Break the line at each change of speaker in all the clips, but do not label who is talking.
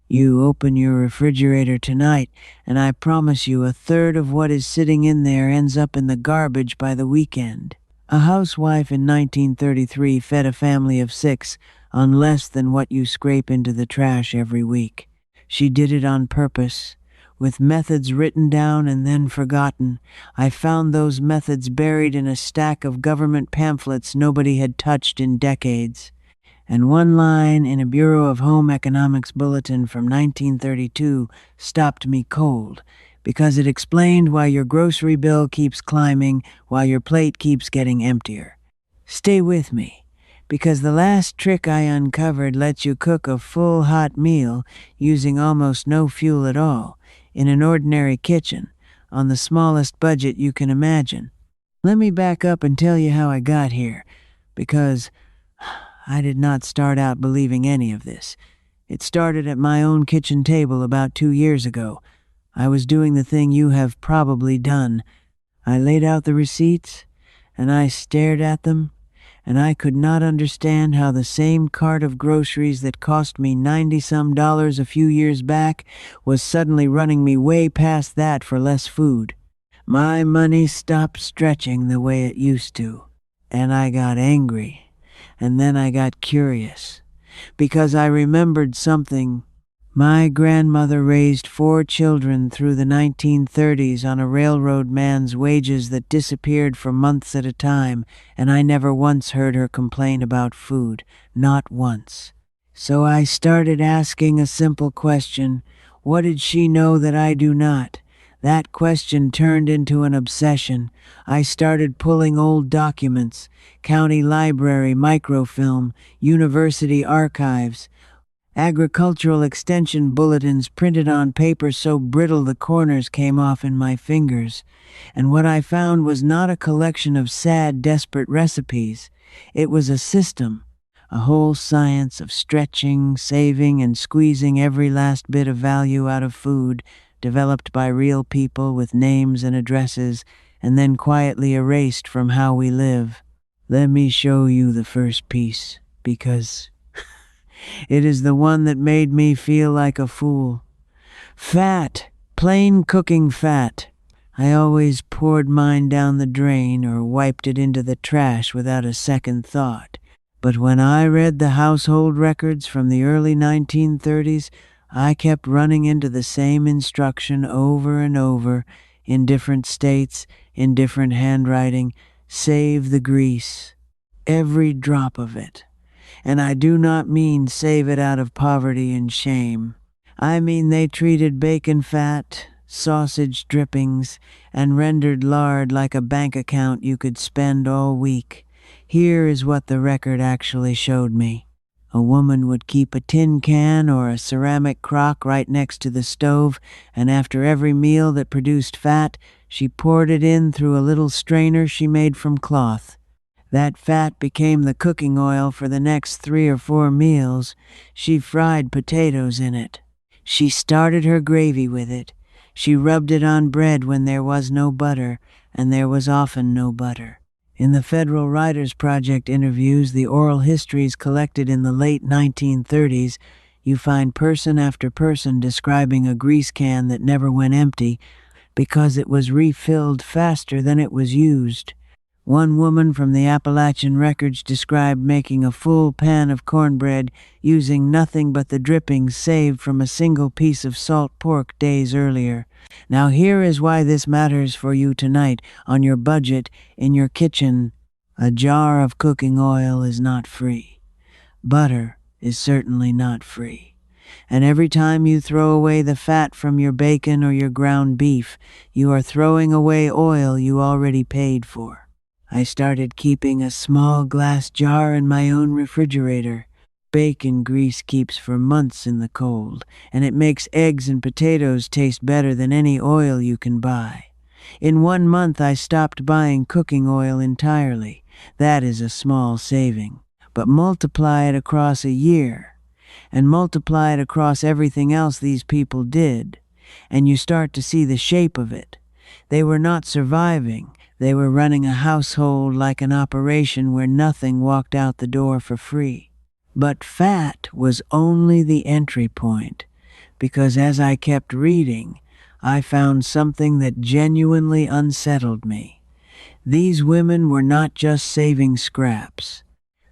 You open your refrigerator tonight, and I promise you a third of what is sitting in there ends up in the garbage by the weekend. A housewife in 1933 fed a family of 6 on less than what you scrape into the trash every week. She did it on purpose, with methods written down and then forgotten. I found those methods buried in a stack of government pamphlets nobody had touched in decades. And one line in a Bureau of Home Economics bulletin from 1932 stopped me cold, because it explained why your grocery bill keeps climbing while your plate keeps getting emptier. Stay with me, because the last trick I uncovered lets you cook a full hot meal using almost no fuel at all, in an ordinary kitchen, on the smallest budget you can imagine. Let me back up and tell you how I got here, because I did not start out believing any of this. It started at my own kitchen table about 2 years ago. I was doing the thing you have probably done. I laid out the receipts, and I stared at them, and I could not understand how the same cart of groceries that cost me $90-some a few years back was suddenly running me way past that for less food. My money stopped stretching the way it used to, and I got angry, and then I got curious, because I remembered something. My grandmother raised 4 children through the 1930s on a railroad man's wages that disappeared for months at a time, and I never once heard her complain about food, not once. So I started asking a simple question: what did she know that I do not? That question turned into an obsession. I started pulling old documents, county library microfilm, university archives, agricultural extension bulletins printed on paper so brittle the corners came off in my fingers. And what I found was not a collection of sad, desperate recipes. It was a system, a whole science of stretching, saving, and squeezing every last bit of value out of food, developed by real people with names and addresses, and then quietly erased from how we live. Let me show you the first piece, because it is the one that made me feel like a fool. Fat. Plain cooking fat. I always poured mine down the drain or wiped it into the trash without a second thought. But when I read the household records from the early 1930s, I kept running into the same instruction over and over, in different states, in different handwriting: save the grease. Every drop of it. And I do not mean save it out of poverty and shame. I mean they treated bacon fat, sausage drippings, and rendered lard like a bank account you could spend all week. Here is what the record actually showed me. A woman would keep a tin can or a ceramic crock right next to the stove, and after every meal that produced fat, she poured it in through a little strainer she made from cloth. That fat became the cooking oil for the next 3 or 4 meals. She fried potatoes in it. She started her gravy with it. She rubbed it on bread when there was no butter, and there was often no butter. In the Federal Writers Project interviews, the oral histories collected in the late 1930s, you find person after person describing a grease can that never went empty because it was refilled faster than it was used. One woman from the Appalachian records described making a full pan of cornbread using nothing but the drippings saved from a single piece of salt pork days earlier. Now here is why this matters for you tonight, on your budget, in your kitchen. A jar of cooking oil is not free. Butter is certainly not free. And every time you throw away the fat from your bacon or your ground beef, you are throwing away oil you already paid for. I started keeping a small glass jar in my own refrigerator. Bacon grease keeps for months in the cold, and it makes eggs and potatoes taste better than any oil you can buy. In 1 month I stopped buying cooking oil entirely. That is a small saving. But multiply it across a year, and multiply it across everything else these people did, and you start to see the shape of it. They were not surviving. They were running a household like an operation where nothing walked out the door for free. But fat was only the entry point. because as I kept reading, I found something that genuinely unsettled me. These women were not just saving scraps.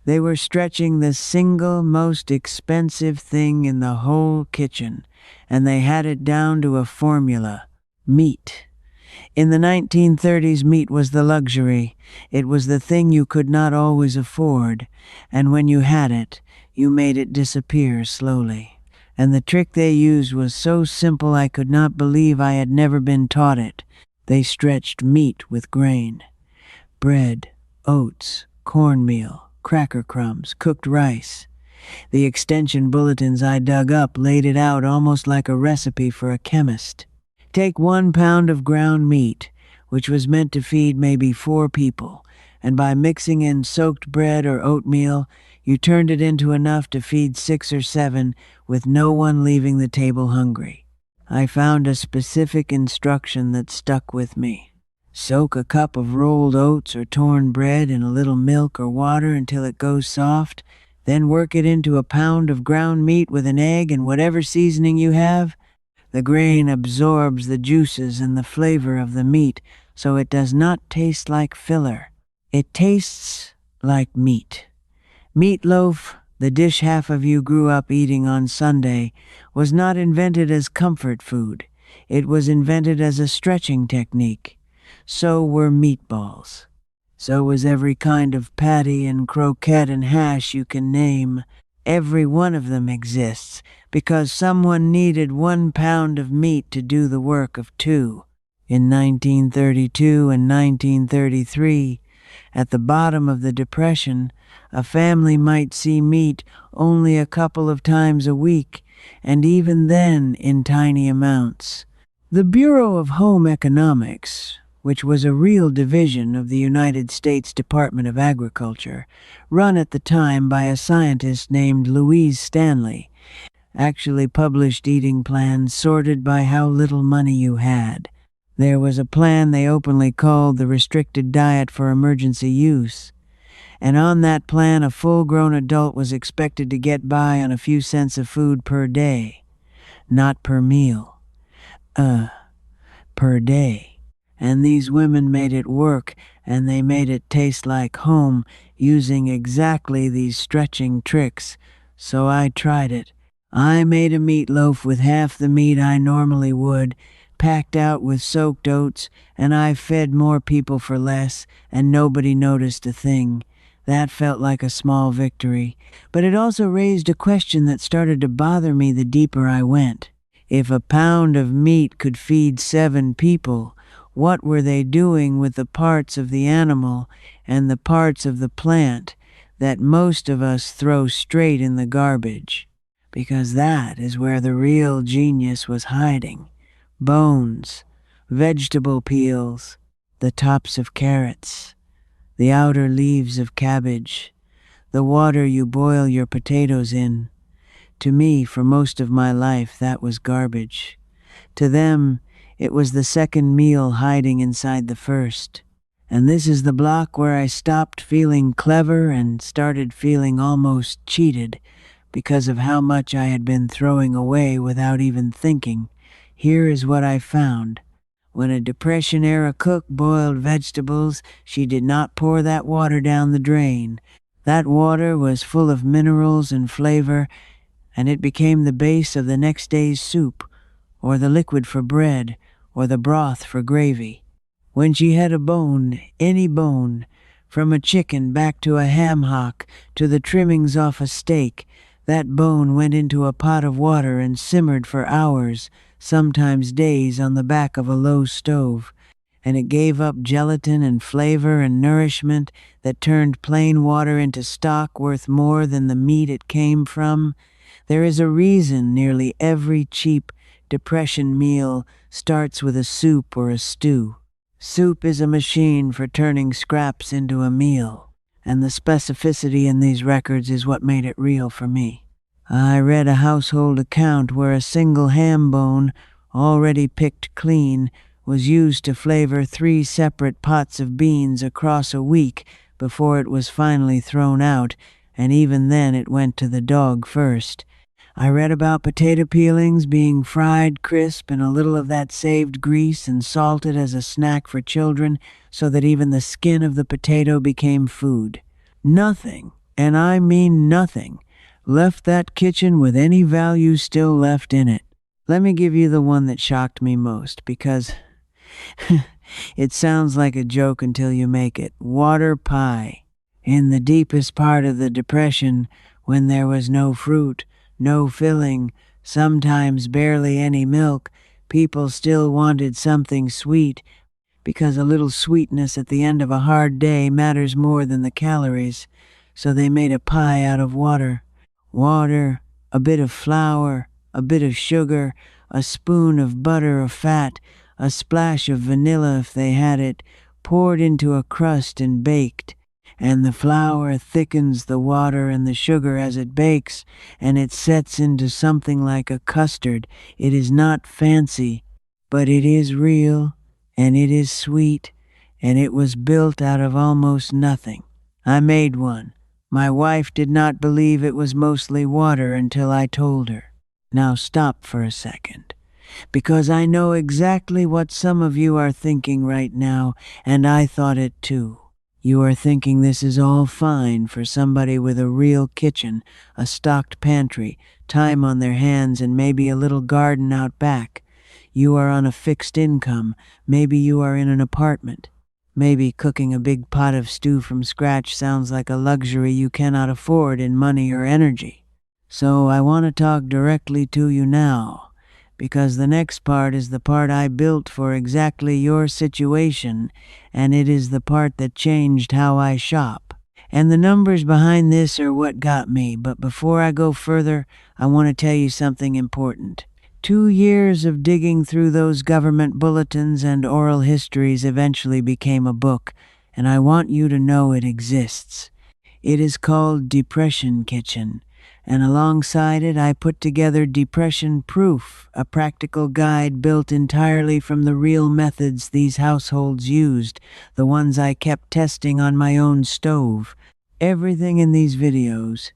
They were stretching the single most expensive thing in the whole kitchen, and they had it down to a formula: meat. In the 1930s, meat was the luxury. It was the thing you could not always afford, and when you had it, you made it disappear slowly. And the trick they used was so simple I could not believe I had never been taught it. They stretched meat with grain. Bread, oats, cornmeal, cracker crumbs, cooked rice. The extension bulletins I dug up laid it out almost like a recipe for a chemist. Take 1 pound of ground meat, which was meant to feed maybe 4 people, and by mixing in soaked bread or oatmeal, you turned it into enough to feed 6 or 7 with no one leaving the table hungry. I found a specific instruction that stuck with me. Soak a cup of rolled oats or torn bread in a little milk or water until it goes soft, then work it into a pound of ground meat with an egg and whatever seasoning you have. The grain absorbs the juices and the flavor of the meat, so it does not taste like filler. It tastes like meat. Meatloaf, the dish half of you grew up eating on Sunday, was not invented as comfort food. It was invented as a stretching technique. So were meatballs. So was every kind of patty and croquette and hash you can name. Every one of them exists because someone needed 1 pound of meat to do the work of 2. In 1932 and 1933, at the bottom of the Depression, a family might see meat only a couple of times a week, and even then in tiny amounts. The Bureau of Home Economics, which was a real division of the United States Department of Agriculture, run at the time by a scientist named Louise Stanley, actually published eating plans sorted by how little money you had. There was a plan they openly called the restricted diet for emergency use. And on that plan, a full-grown adult was expected to get by on a few cents of food per day. Not per meal. Per day. And these women made it work, and they made it taste like home, using exactly these stretching tricks. So I tried it. I made a meatloaf with half the meat I normally would, packed out with soaked oats, and I fed more people for less, and nobody noticed a thing. That felt like a small victory, but it also raised a question that started to bother me the deeper I went. If a pound of meat could feed 7 people, what were they doing with the parts of the animal and the parts of the plant that most of us throw straight in the garbage? Because that is where the real genius was hiding. Bones, vegetable peels, the tops of carrots, the outer leaves of cabbage, the water you boil your potatoes in. To me, for most of my life, that was garbage. To them, it was the second meal hiding inside the first. And this is the block where I stopped feeling clever and started feeling almost cheated because of how much I had been throwing away without even thinking. Here is what I found. When a Depression-era cook boiled vegetables, she did not pour that water down the drain. That water was full of minerals and flavor, and it became the base of the next day's soup, or the liquid for bread, or the broth for gravy. When she had a bone, any bone, from a chicken back to a ham hock to the trimmings off a steak, that bone went into a pot of water and simmered for hours, sometimes days, on the back of a low stove, and it gave up gelatin and flavor and nourishment that turned plain water into stock worth more than the meat it came from. There is a reason nearly every cheap Depression meal starts with a soup or a stew. Soup is a machine for turning scraps into a meal, and the specificity in these records is what made it real for me. I read a household account where a single ham bone, already picked clean, was used to flavor 3 separate pots of beans across a week before it was finally thrown out, and even then it went to the dog first. I read about potato peelings being fried crisp and a little of that saved grease and salted as a snack for children so that even the skin of the potato became food. Nothing, and I mean nothing, left that kitchen with any value still left in it. Let me give you the one that shocked me most because it sounds like a joke until you make it. Water pie. In the deepest part of the Depression, when there was no fruit, no filling, sometimes barely any milk, people still wanted something sweet, because a little sweetness at the end of a hard day matters more than the calories. So they made a pie out of water. Water, a bit of flour, a bit of sugar, a spoon of butter or fat, a splash of vanilla if they had it, poured into a crust and baked. And the flour thickens the water and the sugar as it bakes, and it sets into something like a custard. It is not fancy, but it is real, and it is sweet, and it was built out of almost nothing. I made one. My wife did not believe it was mostly water until I told her. Now stop for a second, because I know exactly what some of you are thinking right now, and I thought it too. You are thinking this is all fine for somebody with a real kitchen, a stocked pantry, time on their hands, and maybe a little garden out back. You are on a fixed income. Maybe you are in an apartment. Maybe cooking a big pot of stew from scratch sounds like a luxury you cannot afford in money or energy. So I want to talk directly to you now, because the next part is the part I built for exactly your situation, and it is the part that changed how I shop. And the numbers behind this are what got me, but before I go further, I want to tell you something important. 2 years of digging through those government bulletins and oral histories eventually became a book, and I want you to know it exists. It is called Depression Kitchen, and alongside it I put together Depression Proof, a practical guide built entirely from the real methods these households used, the ones I kept testing on my own stove. Everything in these videos,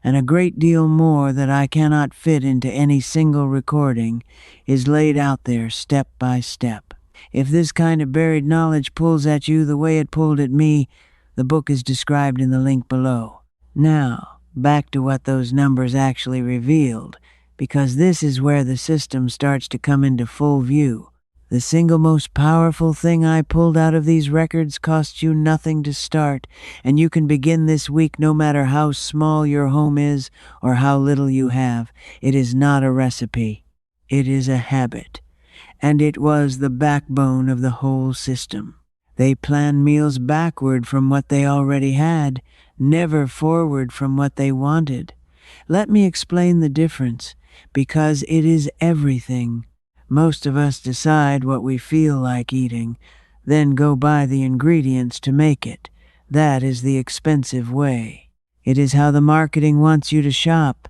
and a great deal more that I cannot fit into any single recording, is laid out there step by step. If this kind of buried knowledge pulls at you the way it pulled at me, the book is described in the link below. Now, back to what those numbers actually revealed, because this is where the system starts to come into full view. The single most powerful thing I pulled out of these records costs you nothing to start, and you can begin this week no matter how small your home is or how little you have. It is not a recipe. It is a habit. And it was the backbone of the whole system. They planned meals backward from what they already had, never forward from what they wanted. Let me explain the difference, because it is everything. Most of us decide what we feel like eating, then go buy the ingredients to make it. That is the expensive way. It is how the marketing wants you to shop.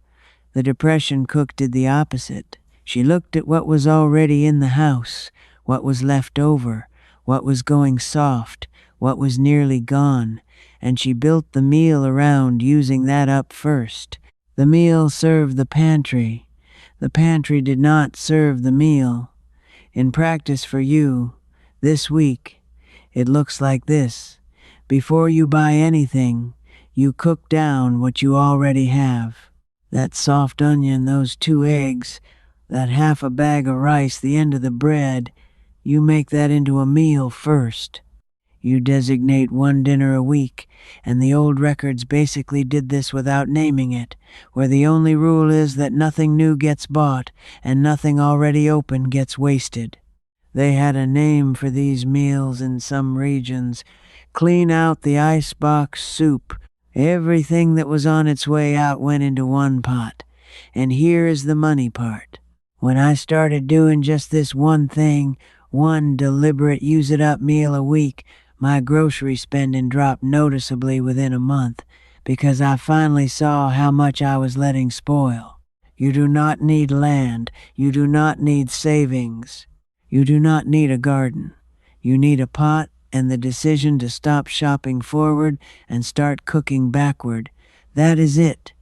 The Depression cook did the opposite. She looked at what was already in the house, what was left over, what was going soft, what was nearly gone, and she built the meal around using that up first. The meal served the pantry. The pantry did not serve the meal. In practice for you, this week, it looks like this. Before you buy anything, you cook down what you already have. That soft onion, those 2 eggs, that half a bag of rice, the end of the bread, you make that into a meal first. You designate 1 dinner a week, and the old records basically did this without naming it, where the only rule is that nothing new gets bought, and nothing already open gets wasted. They had a name for these meals in some regions. Clean out the icebox soup. Everything that was on its way out went into one pot. And here is the money part. When I started doing just this one thing, one deliberate use-it-up meal a week, my grocery spending dropped noticeably within a month, because I finally saw how much I was letting spoil. You do not need land. You do not need savings. You do not need a garden. You need a pot and the decision to stop shopping forward and start cooking backward. That is it.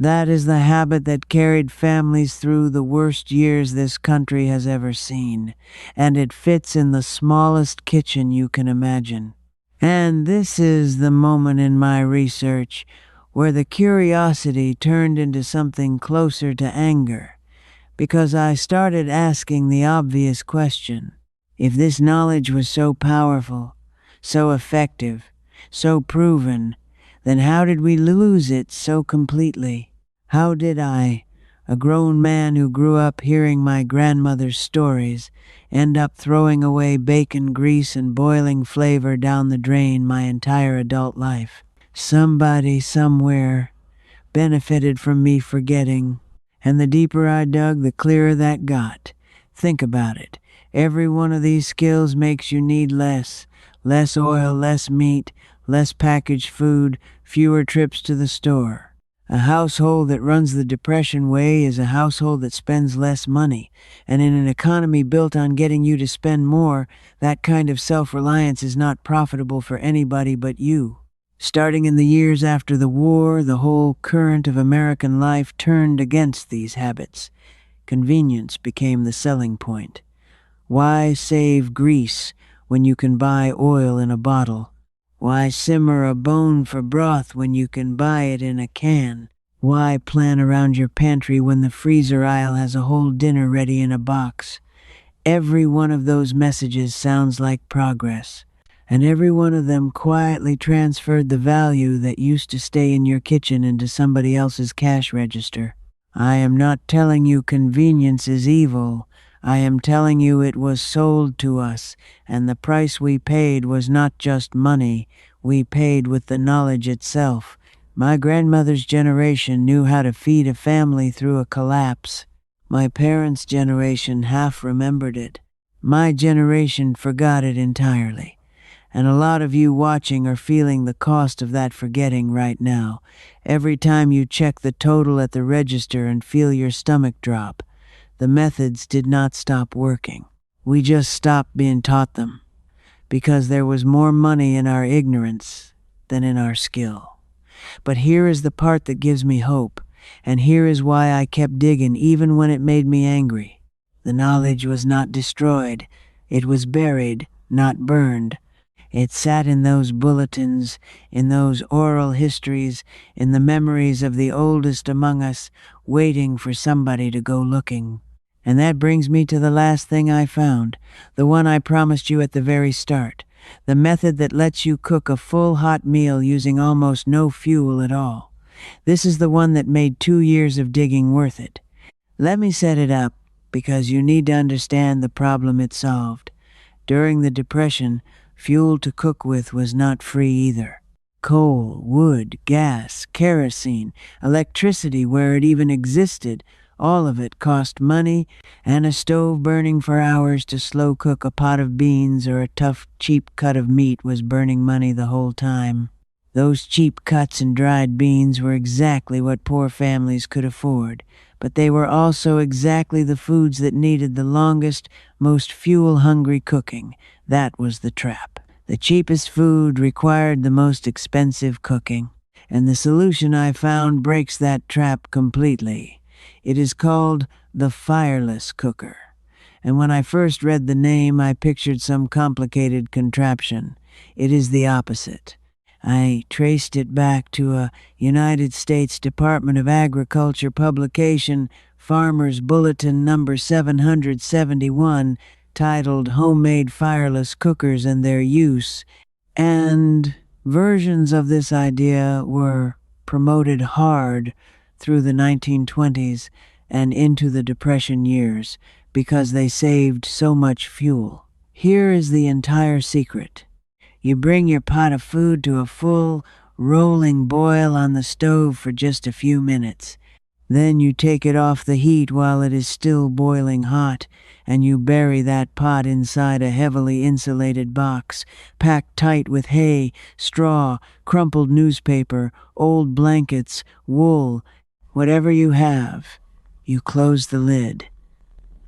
That is the habit that carried families through the worst years this country has ever seen, and it fits in the smallest kitchen you can imagine. And this is the moment in my research where the curiosity turned into something closer to anger, because I started asking the obvious question. If this knowledge was so powerful, so effective, so proven, then how did we lose it so completely? How did I, a grown man who grew up hearing my grandmother's stories, end up throwing away bacon grease and boiling flavor down the drain my entire adult life? Somebody somewhere benefited from me forgetting, and the deeper I dug, the clearer that got. Think about it. Every one of these skills makes you need less. Less oil, less meat, less packaged food, fewer trips to the store. A household that runs the Depression way is a household that spends less money, and in an economy built on getting you to spend more, that kind of self-reliance is not profitable for anybody but you. Starting in the years after the war, the whole current of American life turned against these habits. Convenience became the selling point. Why save grease when you can buy oil in a bottle? Why simmer a bone for broth when you can buy it in a can? Why plan around your pantry when the freezer aisle has a whole dinner ready in a box? Every one of those messages sounds like progress, and every one of them quietly transferred the value that used to stay in your kitchen into somebody else's cash register. I am not telling you convenience is evil. I am telling you it was sold to us, and the price we paid was not just money. We paid with the knowledge itself. My grandmother's generation knew how to feed a family through a collapse. My parents' generation half remembered it. My generation forgot it entirely. And a lot of you watching are feeling the cost of that forgetting right now. Every time you check the total at the register and feel your stomach drop. The methods did not stop working. We just stopped being taught them, because there was more money in our ignorance than in our skill. But here is the part that gives me hope, and here is why I kept digging even when it made me angry. The knowledge was not destroyed. It was buried, not burned. It sat in those bulletins, in those oral histories, in the memories of the oldest among us, waiting for somebody to go looking. And that brings me to the last thing I found, the one I promised you at the very start, the method that lets you cook a full hot meal using almost no fuel at all. This is the one that made 2 years of digging worth it. Let me set it up, because you need to understand the problem it solved. During the Depression, fuel to cook with was not free either. Coal, wood, gas, kerosene, electricity where it even existed, all of it cost money, and a stove burning for hours to slow cook a pot of beans or a tough, cheap cut of meat was burning money the whole time. Those cheap cuts and dried beans were exactly what poor families could afford, but they were also exactly the foods that needed the longest, most fuel-hungry cooking. That was the trap. The cheapest food required the most expensive cooking, and the solution I found breaks that trap completely. It is called the fireless cooker. And when I first read the name, I pictured some complicated contraption. It is the opposite. I traced it back to a United States Department of Agriculture publication, Farmer's Bulletin number 771, titled Homemade Fireless Cookers and Their Use, and versions of this idea were promoted hard through the 1920s and into the Depression years because they saved so much fuel. Here is the entire secret. You bring your pot of food to a full, rolling boil on the stove for just a few minutes. Then you take it off the heat while it is still boiling hot, and you bury that pot inside a heavily insulated box, packed tight with hay, straw, crumpled newspaper, old blankets, wool, whatever you have. You close the lid,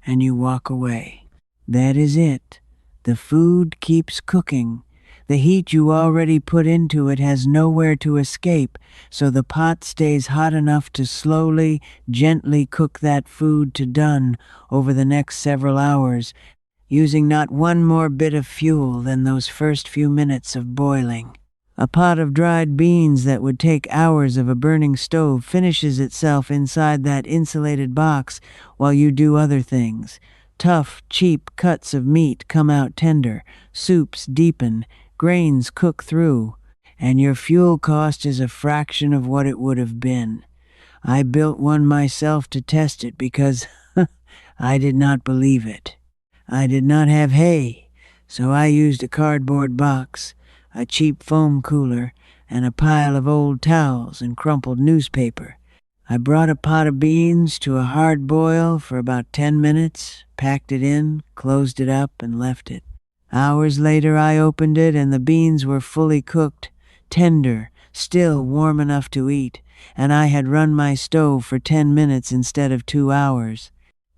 and you walk away. That is it. The food keeps cooking. The heat you already put into it has nowhere to escape, so the pot stays hot enough to slowly, gently cook that food to done over the next several hours, using not one more bit of fuel than those first few minutes of boiling. A pot of dried beans that would take hours of a burning stove finishes itself inside that insulated box while you do other things. Tough, cheap cuts of meat come out tender, soups deepen, grains cook through, and your fuel cost is a fraction of what it would have been. I built one myself to test it because I did not believe it. I did not have hay, so I used a cardboard box, a cheap foam cooler, and a pile of old towels and crumpled newspaper. I brought a pot of beans to a hard boil for about 10 minutes, packed it in, closed it up, and left it. Hours later I opened it and the beans were fully cooked, tender, still warm enough to eat, and I had run my stove for 10 minutes instead of 2 hours.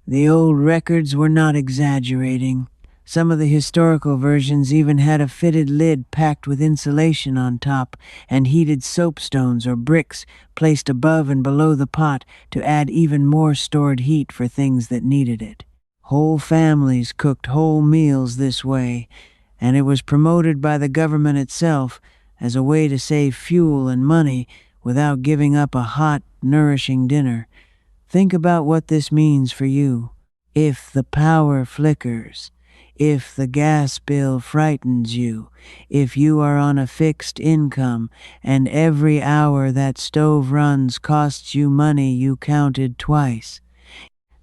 The old records were not exaggerating. Some of the historical versions even had a fitted lid packed with insulation on top and heated soapstones or bricks placed above and below the pot to add even more stored heat for things that needed it. Whole families cooked whole meals this way, and it was promoted by the government itself as a way to save fuel and money without giving up a hot, nourishing dinner. Think about what this means for you. If the power flickers, if the gas bill frightens you, if you are on a fixed income and every hour that stove runs costs you money you counted twice.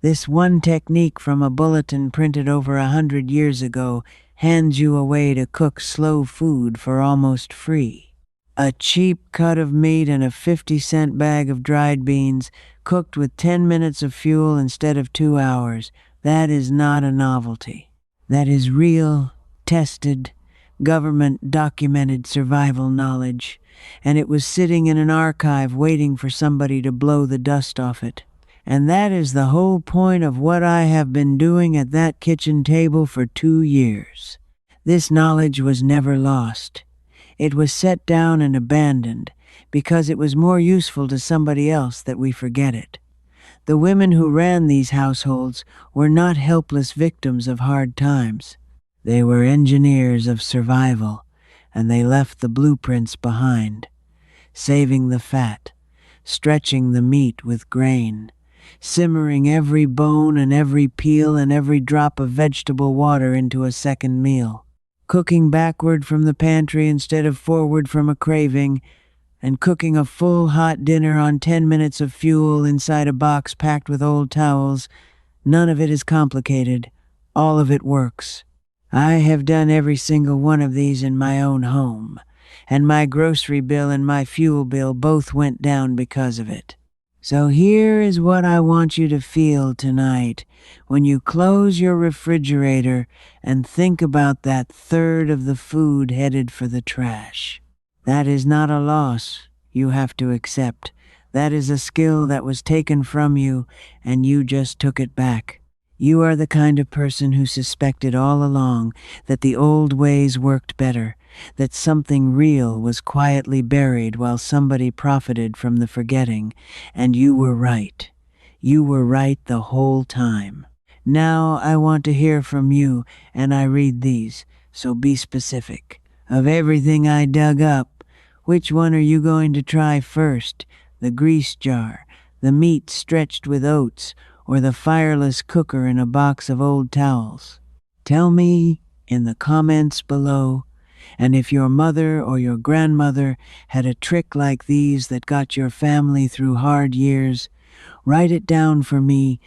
This one technique from a bulletin printed over 100 years ago hands you a way to cook slow food for almost free. A cheap cut of meat and a 50-cent bag of dried beans, cooked with 10 minutes of fuel instead of 2 hours. That is not a novelty. That is real, tested, government-documented survival knowledge, and it was sitting in an archive waiting for somebody to blow the dust off it. And that is the whole point of what I have been doing at that kitchen table for 2 years. This knowledge was never lost. It was set down and abandoned because it was more useful to somebody else that we forget it. The women who ran these households were not helpless victims of hard times. They were engineers of survival, and they left the blueprints behind, saving the fat, stretching the meat with grain, simmering every bone and every peel and every drop of vegetable water into a second meal, cooking backward from the pantry instead of forward from a craving, and cooking a full hot dinner on 10 minutes of fuel inside a box packed with old towels. None of it is complicated. All of it works. I have done every single one of these in my own home, and my grocery bill and my fuel bill both went down because of it. So here is what I want you to feel tonight when you close your refrigerator and think about that third of the food headed for the trash. That is not a loss you have to accept. That is a skill that was taken from you and you just took it back. You are the kind of person who suspected all along that the old ways worked better, that something real was quietly buried while somebody profited from the forgetting, and you were right. You were right the whole time. Now I want to hear from you, and I read these, so be specific. Of everything I dug up, which one are you going to try first? The grease jar, the meat stretched with oats, or the fireless cooker in a box of old towels? Tell me in the comments below, and if your mother or your grandmother had a trick like these that got your family through hard years, write it down for me,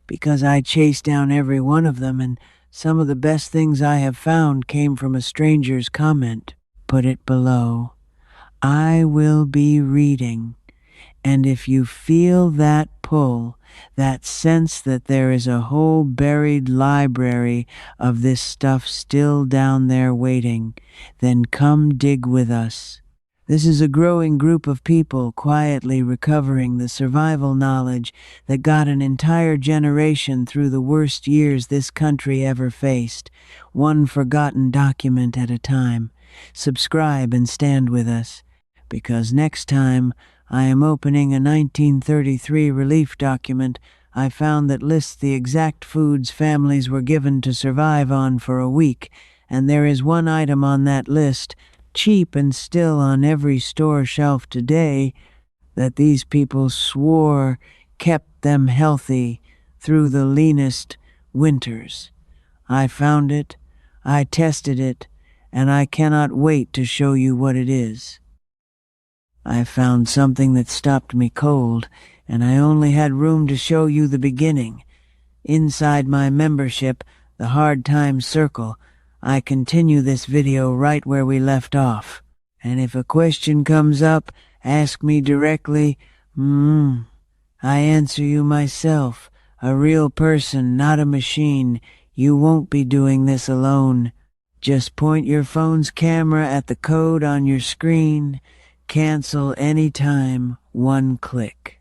because I chased down every one of them, and some of the best things I have found came from a stranger's comment. Put it below. I will be reading. And if you feel that pull, that sense that there is a whole buried library of this stuff still down there waiting, then come dig with us. This is a growing group of people quietly recovering the survival knowledge that got an entire generation through the worst years this country ever faced, one forgotten document at a time. Subscribe and stand with us, because next time I am opening a 1933 relief document I found that lists the exact foods families were given to survive on for a week, and there is one item on that list, cheap and still on every store shelf today, that these people swore kept them healthy through the leanest winters. I found it, I tested it, and I cannot wait to show you what it is. I found something that stopped me cold, and I only had room to show you the beginning. Inside my membership, the Hard Times Circle, I continue this video right where we left off. And if a question comes up, ask me directly. I answer you myself, a real person, not a machine. You won't be doing this alone. Just point your phone's camera at the code on your screen. Cancel anytime, one click.